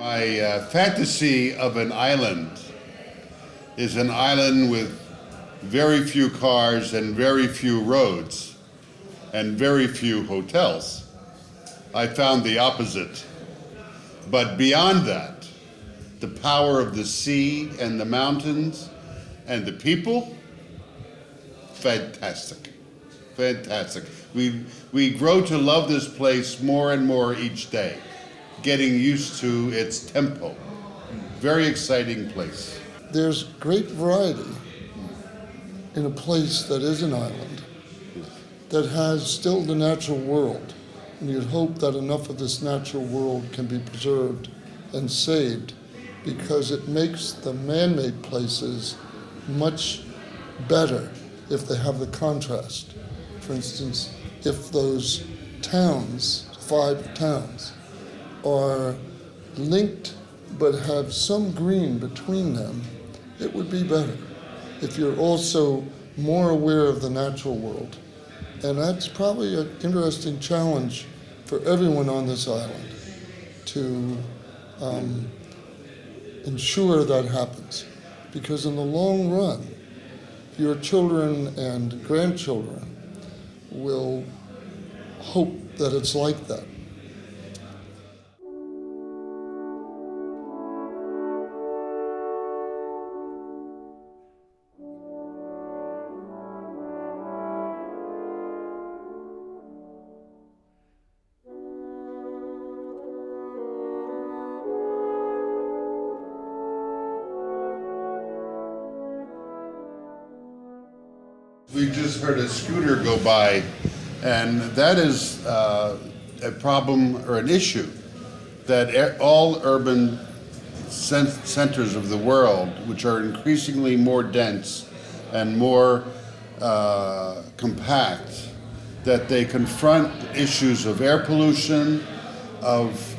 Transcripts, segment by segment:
My fantasy of an island is an island with very few cars and very few roads and very few hotels. I found the opposite. But beyond that, the power of the sea and the mountains and the people, fantastic, fantastic. We grow to love this place more and more each day, getting used to its tempo. Very exciting place. There's great variety in a place that is an island, that has still the natural world. And you'd hope that enough of this natural world can be preserved and saved, because it makes the man-made places much better if they have the contrast. For instance, if those towns, 5 towns, are linked but have some green between them, it would be better if you're also more aware of the natural world. And that's probably an interesting challenge for everyone on this island to ensure that happens. Because in the long run, your children and grandchildren will hope that it's like that. We just heard a scooter go by, and that is a problem or an issue that all urban centers of the world, which are increasingly more dense and more compact, that they confront issues of air pollution, of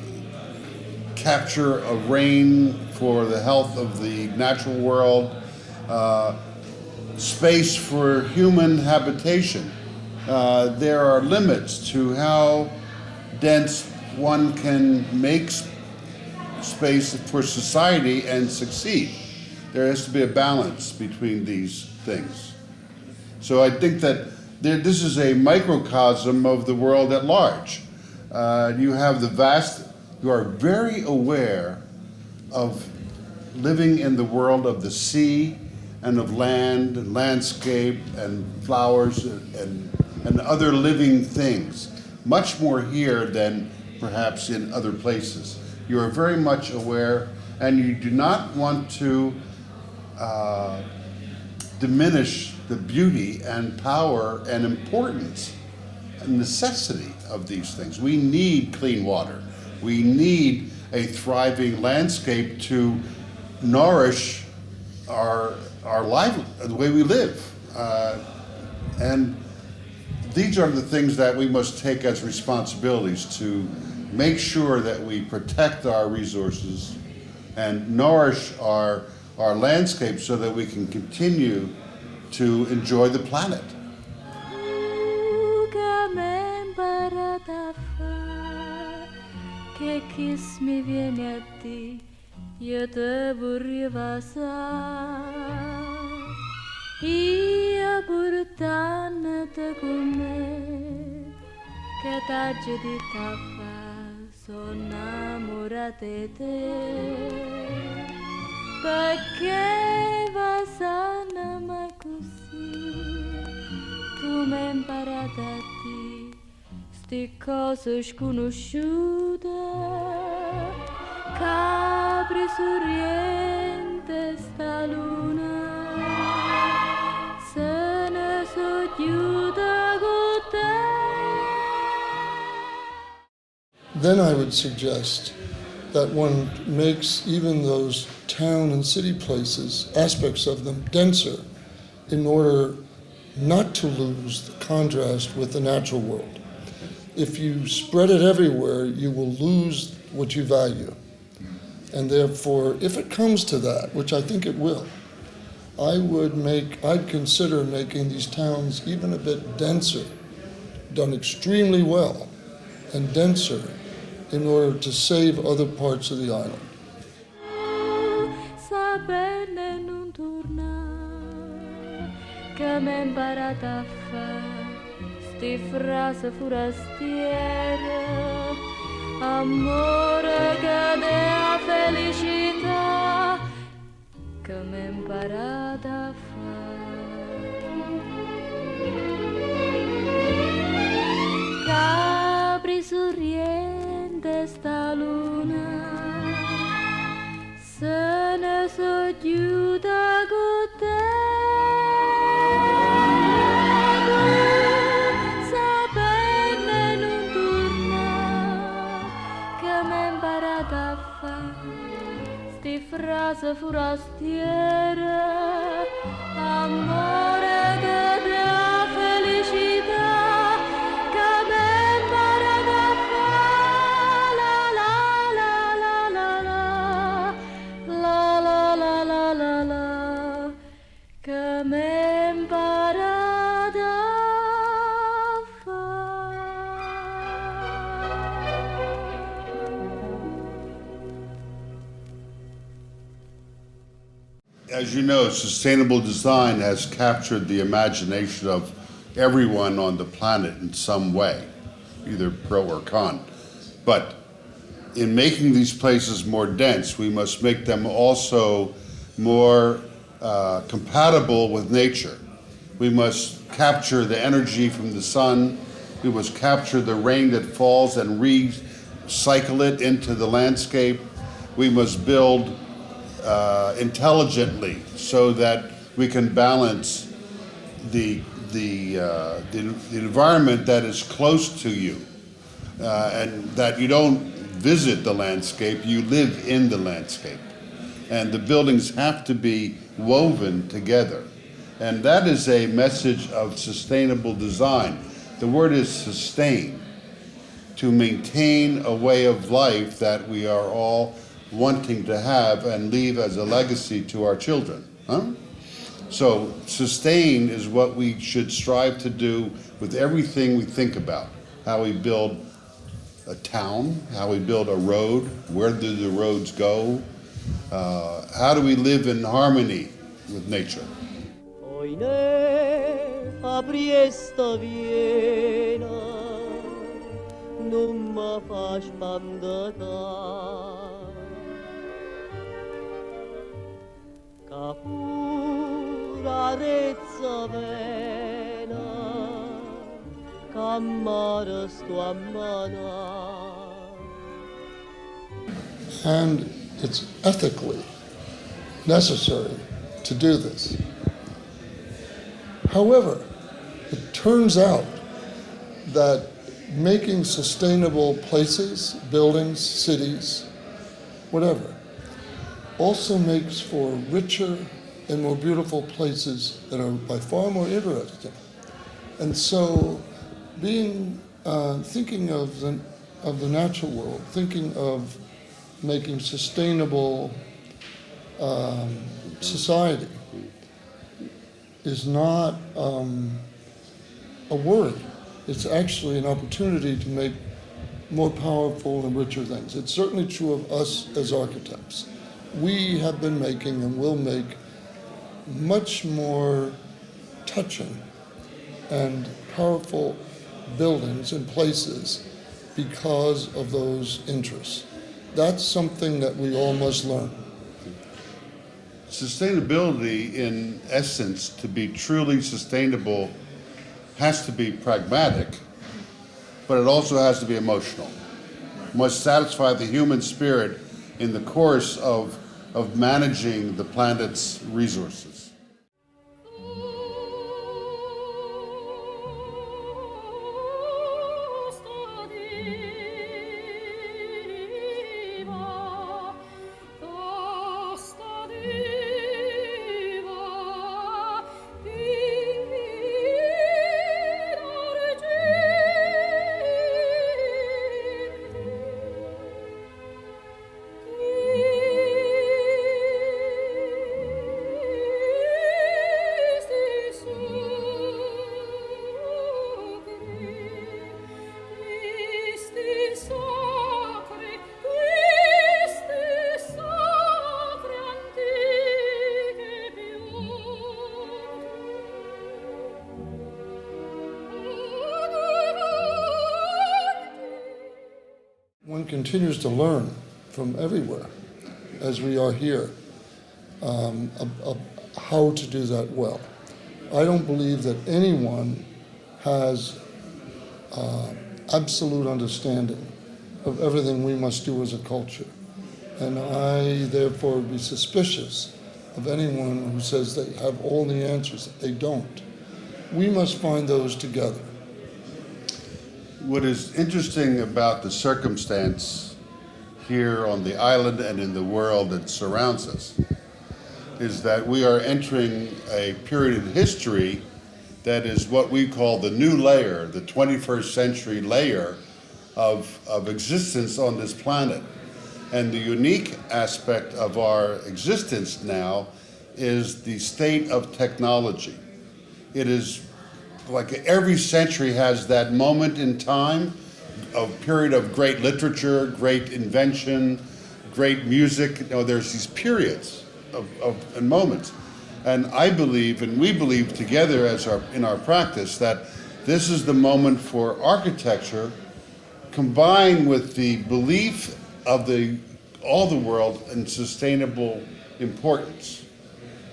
capture of rain for the health of the natural world, space for human habitation. There are limits to how dense one can make space for society and succeed. There has to be a balance between these things. So I think that this is a microcosm of the world at large. You are very aware of living in the world of the sea and of land and landscape and flowers and other living things, much more here than perhaps in other places. You are very much aware, and you do not want to diminish the beauty and power and importance and necessity of these things. We need clean water. We need a thriving landscape to nourish our life, the way we live. And these are the things that we must take as responsibilities to make sure that we protect our resources and nourish our landscape so that we can continue to enjoy the planet. Io devo rivassare, io portando con me, che t'aggi di taffa, sono innamorata di te, perché vassana ma così, tu mi hai imparato a te, sti cose sconosciute. Capri sorriente sta luna, se ne soggiuta con te. Then I would suggest that one makes even those town and city places, aspects of them, denser in order not to lose the contrast with the natural world. If you spread it everywhere, you will lose what you value. And therefore, if it comes to that, which I think it will, I'd consider making these towns even a bit denser, done extremely well, and denser in order to save other parts of the island. saperne non torna, che m'è imparata a fare sti frasi forastiere, amore che dea felicità, che m'è imparata a fare. Capri sorriente sta luna, se ne soggiuta con te, saperne non torna, che m'è imparata a fare sti frasi forastiere, amore che dà felicità, che m'è imparata a fare, la la la la la la la la la la la, che m'è imparata a As you know, sustainable design has captured the imagination of everyone on the planet in some way, either pro or con. But in making these places more dense, we must make them also more compatible with nature. We must capture the energy from the sun. We must capture the rain that falls and recycle it into the landscape. We must build intelligently so that we can balance the environment that is close to you, and that you don't visit the landscape, you live in the landscape. And the buildings have to be woven together. And that is a message of sustainable design. The word is sustain, to maintain a way of life that we are all wanting to have and leave as a legacy to our children. So sustain is what we should strive to do with everything we think about. How we build a town, how we build a road, where do the roads go, how do we live in harmony with nature. Oinè, apri esta Viena, non ma fa spandata. Capura rezza vena, cammara sto a mana. And it's ethically necessary to do this. However, it turns out that making sustainable places, buildings, cities, whatever, also makes for richer and more beautiful places that are by far more interesting. And so thinking of the natural world, thinking of making sustainable society is not a worry. It's actually an opportunity to make more powerful and richer things. It's certainly true of us as architects. We have been making and will make much more touching and powerful buildings and places because of those interests. That's something that we all must learn. Sustainability, in essence, to be truly sustainable, has to be pragmatic, but it also has to be emotional. It must satisfy the human spirit in the course of managing the planet's resources. one continues to learn from everywhere, as we are here, how to do that well. I don't believe that anyone has absolute understanding of everything we must do as a culture. And I, therefore, would be suspicious of anyone who says they have all the answers. They don't. We must find those together. What is interesting about the circumstance here on the island and in the world that surrounds us is that we are entering a period in history that is what we call the new layer, the 21st century layer of existence on this planet. And the unique aspect of our existence now is the state of technology. It is like every century has that moment in time, a period of great literature, great invention, great music. You know, there's these periods and moments. And I believe, and we believe together in our practice, that this is the moment for architecture combined with the belief of all the world in sustainable importance.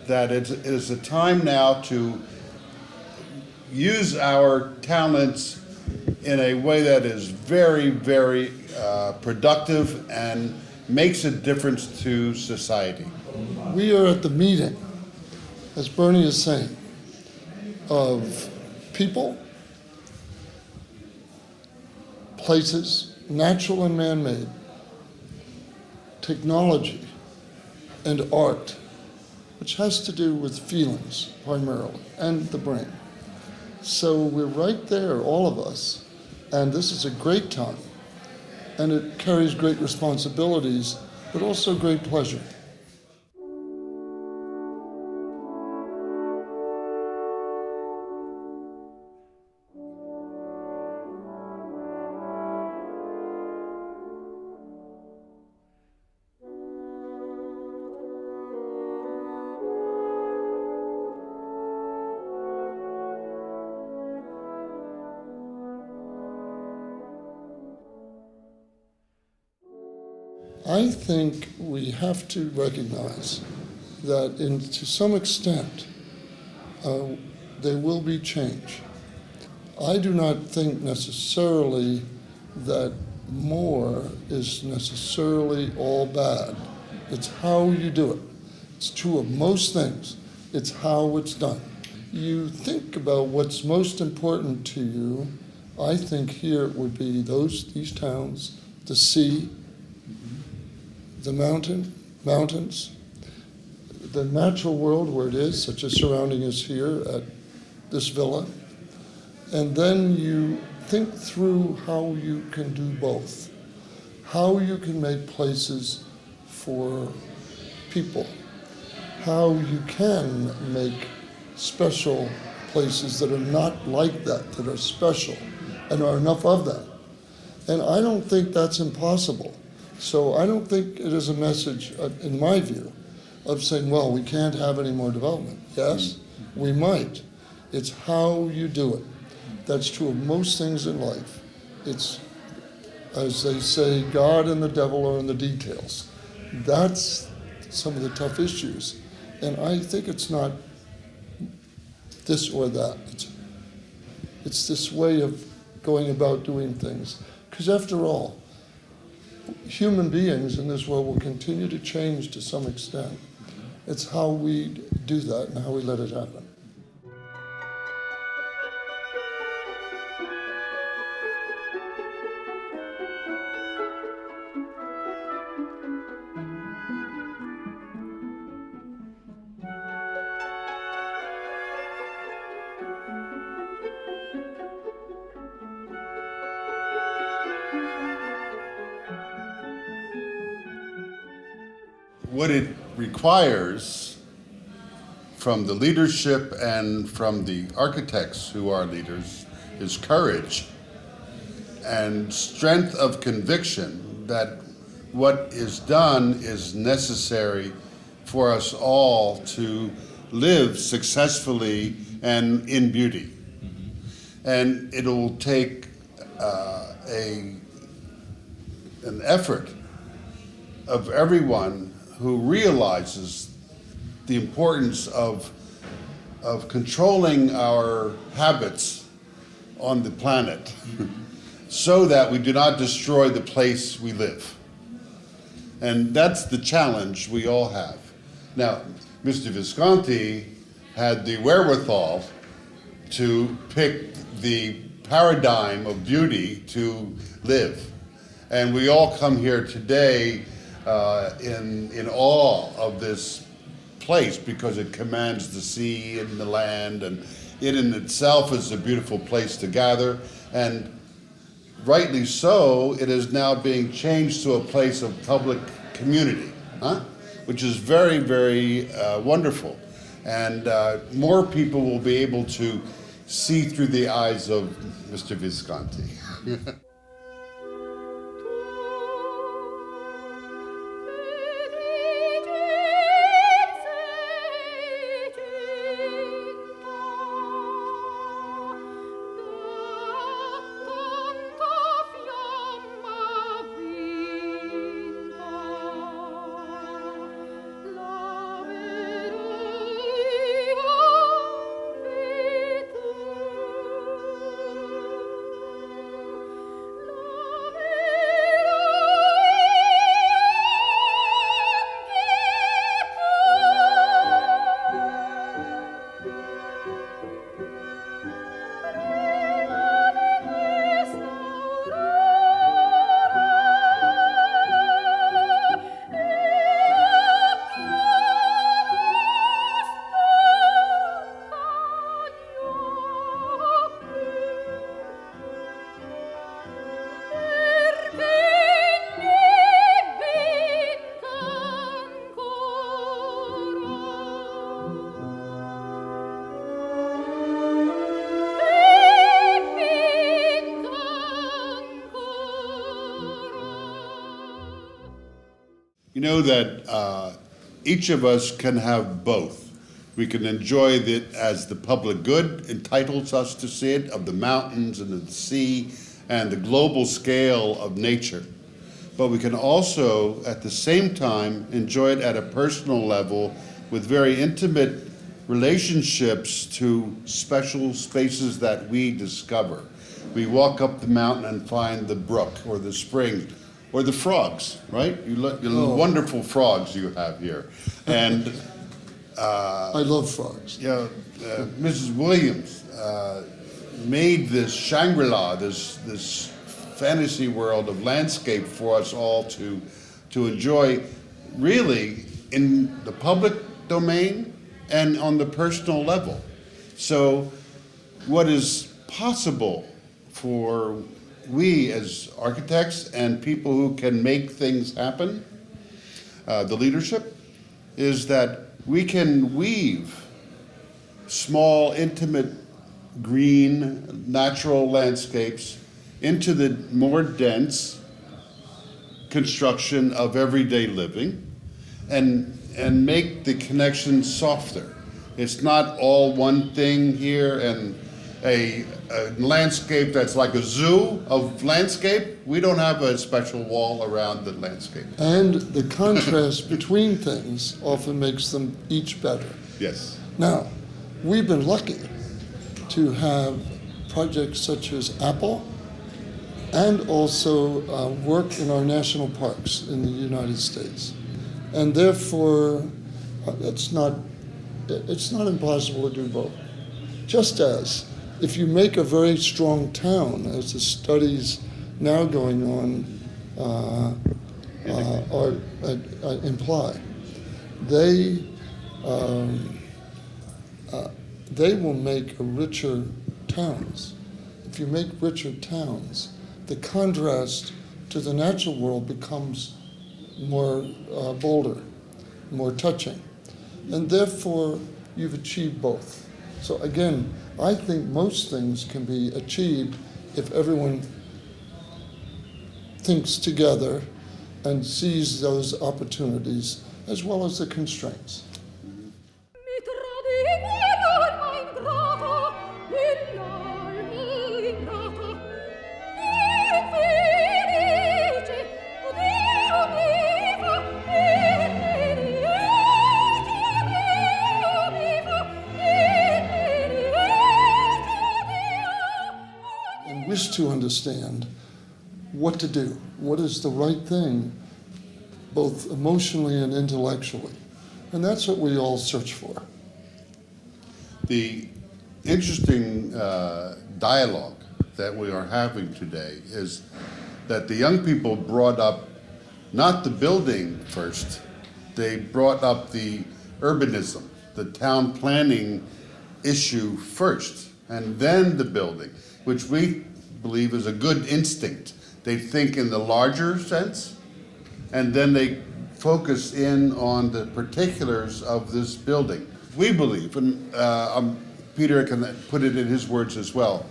That it is a time now to use our talents in a way that is very, very productive and makes a difference to society. We are at the meeting, as Bernie is saying, of people, places, natural and man-made, technology, and art, which has to do with feelings primarily, and the brain. So we're right there, all of us, and this is a great time, and it carries great responsibilities, but also great pleasure. I think we have to recognize that to some extent there will be change. I do not think necessarily that more is necessarily all bad. It's how you do it. It's true of most things. It's how it's done. You think about what's most important to you. I think here it would be these towns, the sea, the mountains, the natural world where it is, such as surrounding us here at this villa. And then you think through how you can do both, how you can make places for people, how you can make special places that are not like that are special, and are enough of them. And I don't think that's impossible. So I don't think it is a message, in my view, of saying, well, we can't have any more development. Yes, we might. It's how you do it. That's true of most things in life. It's, as they say, God and the devil are in the details. That's some of the tough issues. And I think it's not this or that. It's this way of going about doing things. Because after all, human beings in this world will continue to change to some extent. It's how we do that and how we let it happen. What it requires from the leadership and from the architects who are leaders is courage and strength of conviction that what is done is necessary for us all to live successfully and in beauty. And it'll take a an effort of everyone who realizes the importance of controlling our habits on the planet so that we do not destroy the place we live. And that's the challenge we all have. Now, Mr. Visconti had the wherewithal to pick the paradigm of beauty to live. And we all come here today in awe of this place because it commands the sea and the land, and it in itself is a beautiful place to gather. And rightly so, it is now being changed to a place of public community, which is very, very wonderful. And more people will be able to see through the eyes of Mr. Visconti. You know that each of us can have both. We can enjoy it as the public good entitles us to see it, of the mountains and the sea and the global scale of nature. But we can also, at the same time, enjoy it at a personal level with very intimate relationships to special spaces that we discover. We walk up the mountain and find the brook or the spring or the frogs, right? You look, the wonderful frogs you have here. And I love frogs. Mrs. Williams made this Shangri-La, this fantasy world of landscape for us all to enjoy, really in the public domain and on the personal level. So what is possible for we as architects and people who can make things happen, the leadership, is that we can weave small, intimate, green, natural landscapes into the more dense construction of everyday living and make the connection softer. It's not all one thing here and a landscape that's like a zoo of landscape. We don't have a special wall around the landscape. And the contrast between things often makes them each better. Yes. Now, we've been lucky to have projects such as Apple and also work in our national parks in the United States. And therefore, it's not impossible to do both. Just as if you make a very strong town, as the studies now going on imply, they will make richer towns. If you make richer towns, the contrast to the natural world becomes more bolder, more touching, and therefore you've achieved both. So again, I think most things can be achieved if everyone thinks together and sees those opportunities as well as the constraints. wish to understand what to do, what is the right thing, both emotionally and intellectually. And that's what we all search for. The interesting dialogue that we are having today is that the young people brought up not the building first, they brought up the urbanism, the town planning issue first, and then the building, which we believe is a good instinct. They think in the larger sense, and then they focus in on the particulars of this building. We believe, and Peter can put it in his words as well,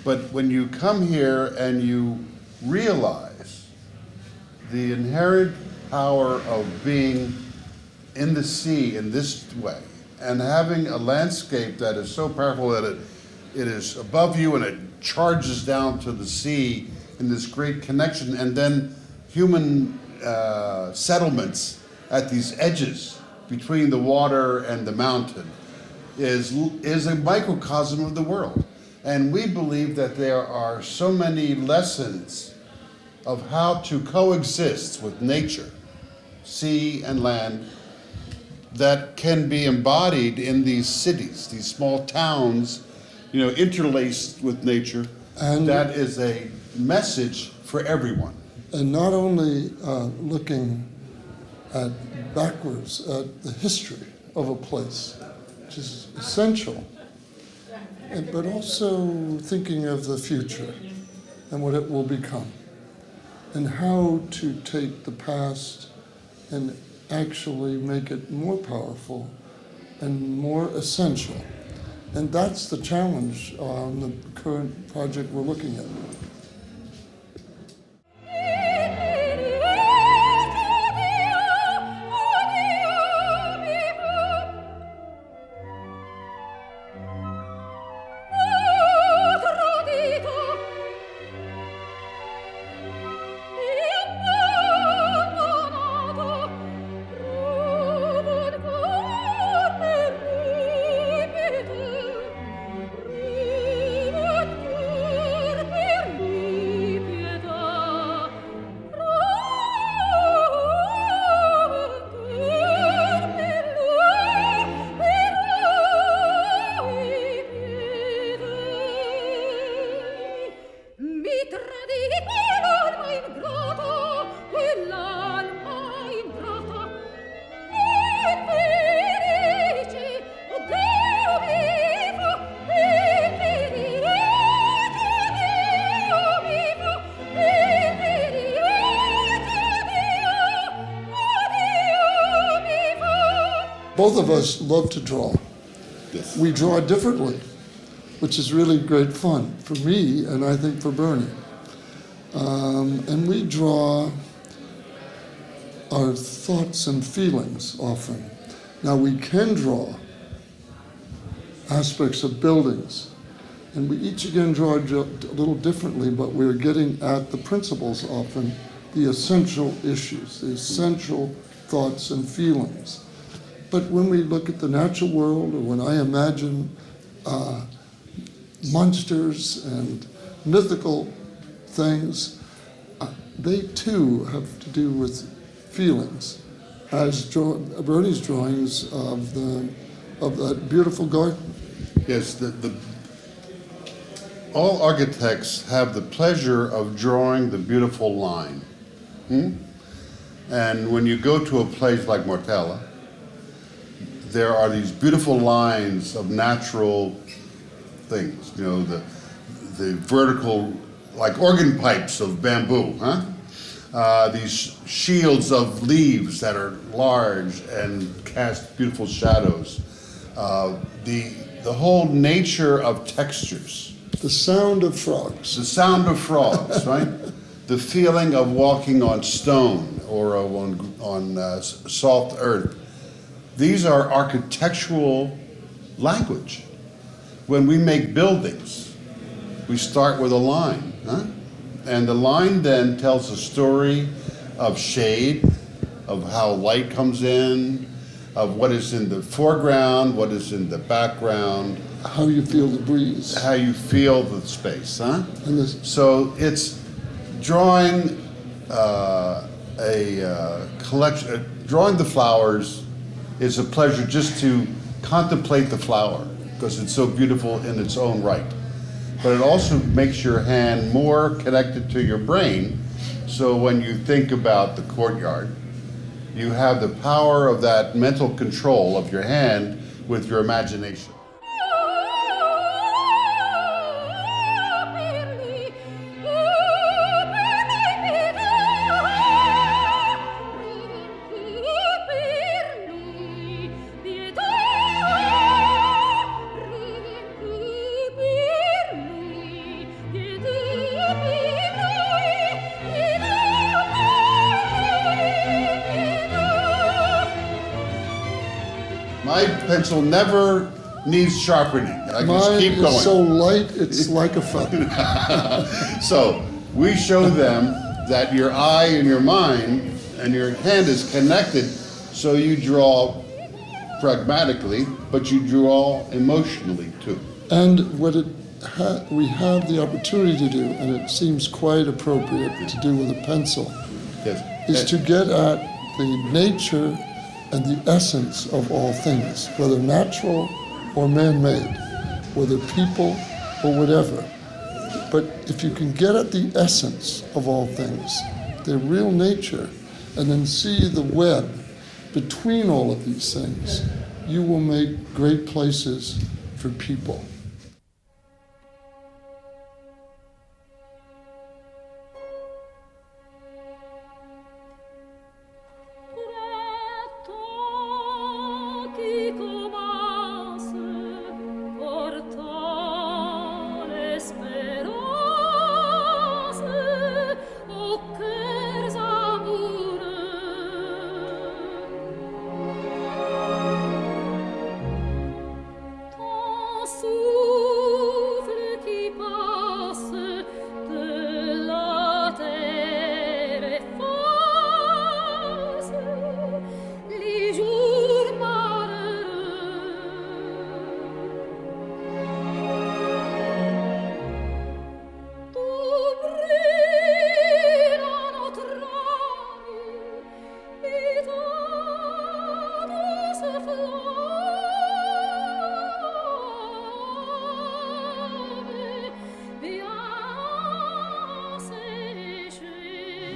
but when you come here and you realize the inherent power of being in the sea in this way, and having a landscape that is so powerful that it is above you and it charges down to the sea in this great connection, and then human settlements at these edges between the water and the mountain is a microcosm of the world. And we believe that there are so many lessons of how to coexist with nature, sea and land, that can be embodied in these cities, these small towns, interlaced with nature. And that is a message for everyone. And not only looking backwards at the history of a place, which is essential, but also thinking of the future and what it will become, and how to take the past and actually make it more powerful and more essential. And that's the challenge on the current project we're looking at. Both of us love to draw. Yes. We draw differently, which is really great fun for me and I think for Bernie. And we draw our thoughts and feelings often. Now we can draw aspects of buildings, and we each again draw a little differently, but we're getting at the principles often, the essential issues, the essential thoughts and feelings. But when we look at the natural world, or when I imagine monsters and mythical things, they too have to do with feelings, as Bernie's drawings of that beautiful garden. Yes, all architects have the pleasure of drawing the beautiful line. And when you go to a place like Mortella, there are these beautiful lines of natural things, the vertical, like organ pipes of bamboo, these shields of leaves that are large and cast beautiful shadows. The whole nature of textures. The sound of frogs. The sound of frogs, right? The feeling of walking on stone or on soft earth. These are architectural language. When we make buildings, we start with a line, and the line then tells a story of shade, of how light comes in, of what is in the foreground, what is in the background, How you feel the breeze. how you feel the space, huh? And this, So it's drawing collection. Drawing the flowers is a pleasure just to contemplate the flower because it's so beautiful in its own right. But it also makes your hand more connected to your brain. So when you think about the courtyard, you have the power of that mental control of your hand with your imagination. My pencil never needs sharpening. I can just mine keep is going. so light, it's like a feather. So we show them that your eye and your mind and your hand is connected, so you draw pragmatically, but you draw emotionally too. And what we have the opportunity to do, and it seems quite appropriate to do with a pencil, Yes. is to get at the nature and the essence of all things, whether natural or man-made, whether people or whatever. But if you can get at the essence of all things, their real nature, and then see the web between all of these things, you will make great places for people.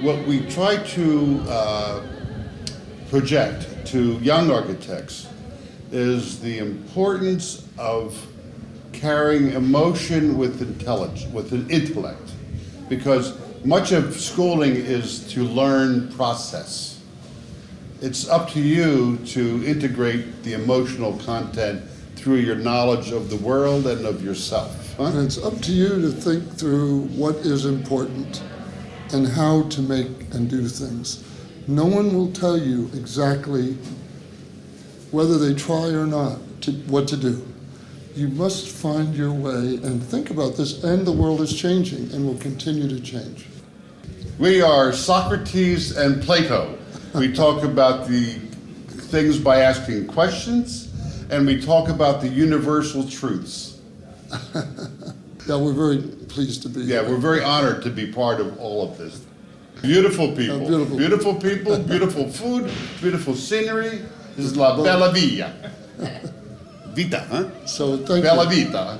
What we try to project to young architects is the importance of carrying emotion with intelligence, with an intellect, because much of schooling is to learn process. It's up to you to integrate the emotional content through your knowledge of the world and of yourself. Huh? And it's up to you to think through what is important and how to make and do things. No one will tell you exactly, whether they try or not, what to do. You must find your way and think about this, and the world is changing and will continue to change. We are Socrates and Plato. We talk about the things by asking questions, and we talk about the universal truths. Yeah, we're very pleased to be here. Yeah, we're very honored to be part of all of this. Beautiful people. Beautiful. People, beautiful food, beautiful scenery. This is la bella via. Vita, huh? So thank Bella you. vita.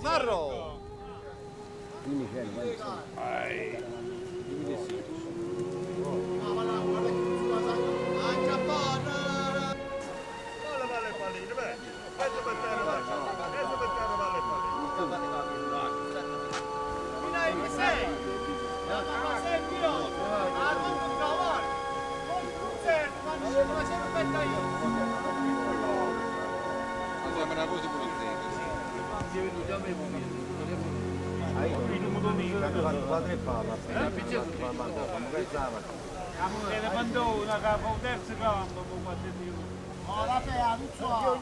Marro!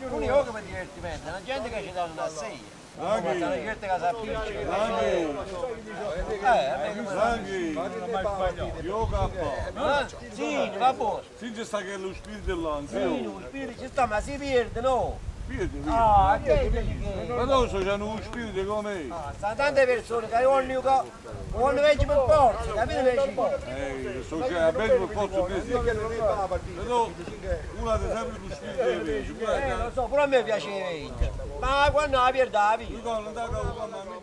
Non è come divertimento, è la gente che ci dà una assegna. Ma la gente che sa più sì, va buono. Sì, c'è sta che è lo spirito là, Sì, lo spirito ci sta, ma si perde, no? Ma Ma non so, c'hanno uno spirito come me. sta tante persone che vogliono vecchio per forza, capite vecchio? So che è bello per forza così. Però uno ha sempre lo spirito di vecchio. Lo so, pure a me piace vecchio. Ma quando la perda la vita? Non da che lo fanno a me.